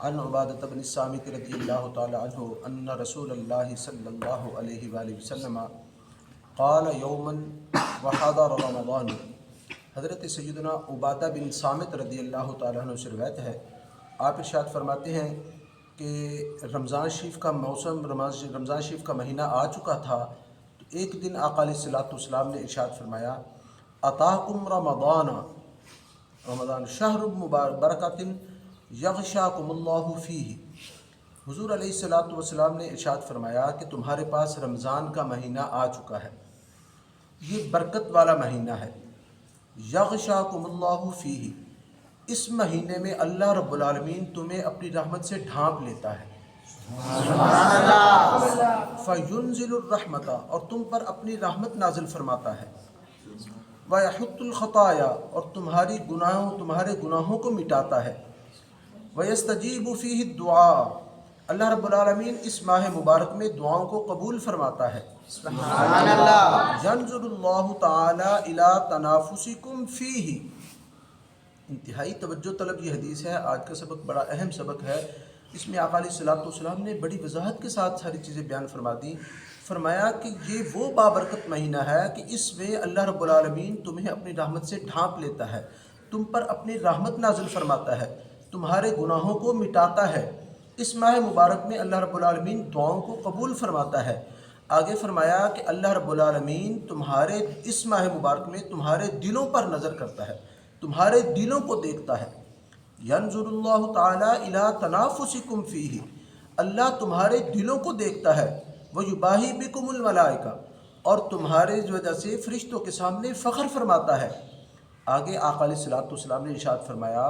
عن عبادة بن الصامت رضی اللہ تعالی عنہ ان رسول اللہ صلی اللہ علیہ وآلہ وسلم قال یوما وحضر رمضان۔ حضرت سیدنا عبادہ بن صامت رضی اللہ تعالیٰ عنہ سے روایت ہے، آپ ارشاد فرماتے ہیں کہ رمضان شریف کا موسم، رمضان شریف کا مہینہ آ چکا تھا، تو ایک دن آقا علیہ الصلوۃ والسلام نے ارشاد فرمایا اتاکم رمضان، رمضان شہر برکۃ یغشاکم اللہ فیہ۔ حضور علیہ الصلوۃ والسلام نے ارشاد فرمایا کہ تمہارے پاس رمضان کا مہینہ آ چکا ہے، یہ برکت والا مہینہ ہے، یغشاکم اللہ فیہ، اس مہینے میں اللہ رب العالمین تمہیں اپنی رحمت سے ڈھانپ لیتا ہے، فینزل الرحمۃ، اور تم پر اپنی رحمت نازل فرماتا ہے، ویحط الخطایا، اور تمہارے گناہوں کو مٹاتا ہے، ویستجیب فیہ الدعاء، اللہ رب العالمین اس ماہ مبارک میں دعاؤں کو قبول فرماتا ہے، سبحان اللہ، ینظر اللہ تعالی الی تنافسکم فیہ۔ انتہائی توجہ طلب یہ حدیث ہے، آج کا سبق بڑا اہم سبق ہے، اس میں آقا علیہ الصلوۃ والسلام نے بڑی وضاحت کے ساتھ ساری چیزیں بیان فرما دیں۔ فرمایا کہ یہ وہ بابرکت مہینہ ہے کہ اس میں اللہ رب العالمین تمہیں اپنی رحمت سے ڈھانپ لیتا ہے، تم پر اپنی رحمت نازل فرماتا ہے، تمہارے گناہوں کو مٹاتا ہے۔ اس ماہ مبارک میں اللہ رب العالمین دعاؤں کو قبول فرماتا ہے۔ آگے فرمایا کہ اللہ رب العالمین تمہارے اس ماہ مبارک میں تمہارے دلوں پر نظر کرتا ہے، تمہارے دلوں کو دیکھتا ہے۔ ینظر اللہ تعالی الی تنافسکم فیہ، اللہ تمہارے دلوں کو دیکھتا ہے، ویباہی بکم الملائکہ، اور تمہارے وجہ سے فرشتوں کے سامنے فخر فرماتا ہے۔ آگے آقا علیہ الصلوۃ والسلام نے ارشاد فرمایا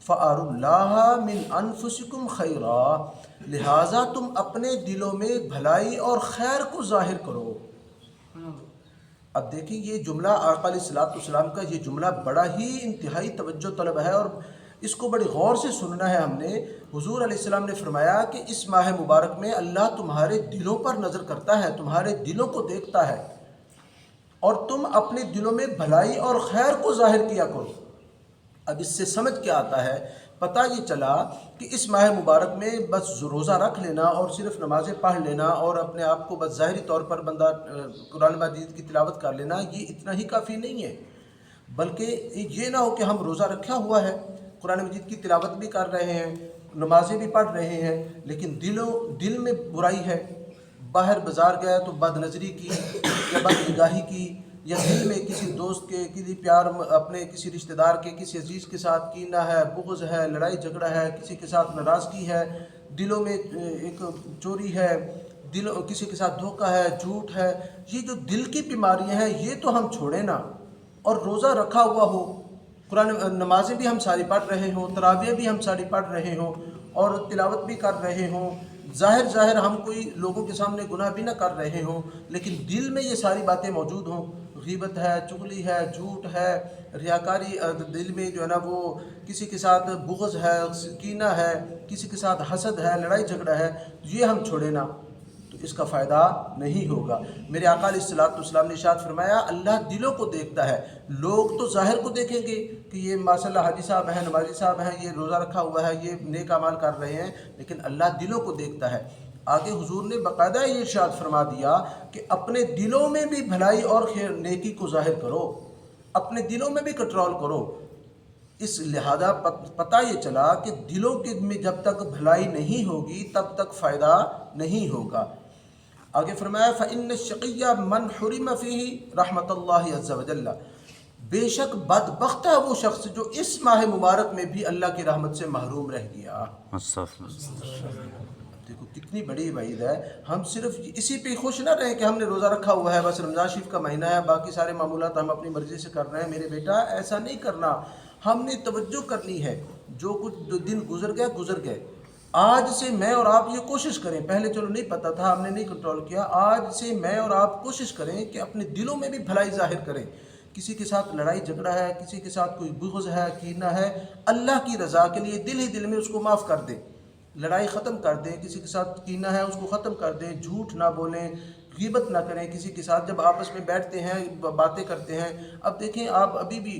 فَأَرُوا اللَّهَ مِنْ أَنفُسِكُمْ خَيْرًا، لہٰذا تم اپنے دلوں میں بھلائی اور خیر کو ظاہر کرو۔ اب دیکھیں یہ جملہ آقا علیہ الصلوۃ والسلام کا، یہ جملہ بڑا ہی انتہائی توجہ طلب ہے، اور اس کو بڑی غور سے سننا ہے ہم نے۔ حضور علیہ السلام نے فرمایا کہ اس ماہ مبارک میں اللہ تمہارے دلوں پر نظر کرتا ہے، تمہارے دلوں کو دیکھتا ہے، اور تم اپنے دلوں میں بھلائی اور خیر کو ظاہر کیا کرو۔ اب اس سے سمجھ کیا آتا ہے؟ پتہ یہ چلا کہ اس ماہ مبارک میں بس روزہ رکھ لینا اور صرف نمازیں پڑھ لینا اور اپنے آپ کو بس ظاہری طور پر بندہ قرآن مجید کی تلاوت کر لینا، یہ اتنا ہی کافی نہیں ہے، بلکہ یہ نہ ہو کہ ہم روزہ رکھا ہوا ہے، قرآن مجید کی تلاوت بھی کر رہے ہیں، نمازیں بھی پڑھ رہے ہیں، لیکن دل میں برائی ہے، باہر بازار گیا تو بد نظری کی یا بد نگاہی کی، یا دل میں کسی دوست کے، کسی پیار، اپنے کسی رشتہ دار کے، کسی عزیز کے ساتھ کینہ ہے، بغض ہے، لڑائی جھگڑا ہے، کسی کے ساتھ ناراضگی ہے، دلوں میں ایک چوری ہے، کسی کے ساتھ دھوکہ ہے، جھوٹ ہے، یہ جو دل کی بیماریاں ہیں یہ تو ہم چھوڑیں نا، اور روزہ رکھا ہوا ہو، قرآن نمازیں بھی ہم ساری پڑھ رہے ہوں، تراویح بھی ہم ساری پڑھ رہے ہوں، اور تلاوت بھی کر رہے ہوں، ظاہر ہم کوئی لوگوں کے سامنے گناہ بھی نہ کر رہے ہوں، لیکن دل میں یہ ساری باتیں موجود ہوں، غیبت ہے، چغلی ہے، جھوٹ ہے، ریاکاری، دل میں جو ہے نا وہ کسی کے ساتھ بغض ہے، کینہ ہے، کسی کے ساتھ حسد ہے، لڑائی جھگڑا ہے، یہ ہم چھوڑیں نا تو اس کا فائدہ نہیں ہوگا۔ میرے آقا علیہ الصلوۃ والسلام نے ارشاد فرمایا اللہ دلوں کو دیکھتا ہے، لوگ تو ظاہر کو دیکھیں گے کہ یہ ماشاء اللہ حاجی صاحب ہیں، نمازی صاحب ہیں، یہ روزہ رکھا ہوا ہے، یہ نیک اعمال کر رہے ہیں، لیکن اللہ دلوں کو دیکھتا ہے۔ آگے حضور نے باقاعدہ یہ ارشاد فرما دیا کہ اپنے دلوں میں بھی بھلائی اور خیر نیکی کو ظاہر کرو، اپنے دلوں میں بھی کنٹرول کرو۔ اس لہذا پتہ یہ چلا کہ دلوں کے میں جب تک بھلائی نہیں ہوگی تب تک فائدہ نہیں ہوگا۔ آگے فرمایا فَإِنَّ الشَّقِيَّ مَنْ حُرِمَ فِيهِ رحمت اللہ عز وجل، بے شک بدبخت ہے وہ شخص جو اس ماہ مبارک میں بھی اللہ کی رحمت سے محروم رہ گیا۔ دیکھو کتنی بڑی وعید ہے، ہم صرف اسی پہ خوش نہ رہیں کہ ہم نے روزہ رکھا ہوا ہے، بس رمضان شریف کا مہینہ ہے، باقی سارے معمولات ہم اپنی مرضی سے کر رہے ہیں۔ میرے بیٹا ایسا نہیں کرنا، ہم نے توجہ کرنی ہے، جو کچھ دن گزر گئے گزر گئے، آج سے میں اور آپ یہ کوشش کریں، پہلے چلو نہیں پتہ تھا، ہم نے نہیں کنٹرول کیا، آج سے میں اور آپ کوشش کریں کہ اپنے دلوں میں بھی بھلائی ظاہر کریں۔ کسی کے ساتھ لڑائی جھگڑا ہے، کسی کے ساتھ کوئی بغض ہے، کینہ ہے، اللہ کی رضا کے لیے دل ہی دل میں اس کو معاف کر دیں، لڑائی ختم کر دیں، کسی کے ساتھ کینہ ہے اس کو ختم کر دیں، جھوٹ نہ بولیں، غیبت نہ کریں کسی کے ساتھ، جب آپس میں بیٹھتے ہیں باتیں کرتے ہیں۔ اب دیکھیں آپ ابھی بھی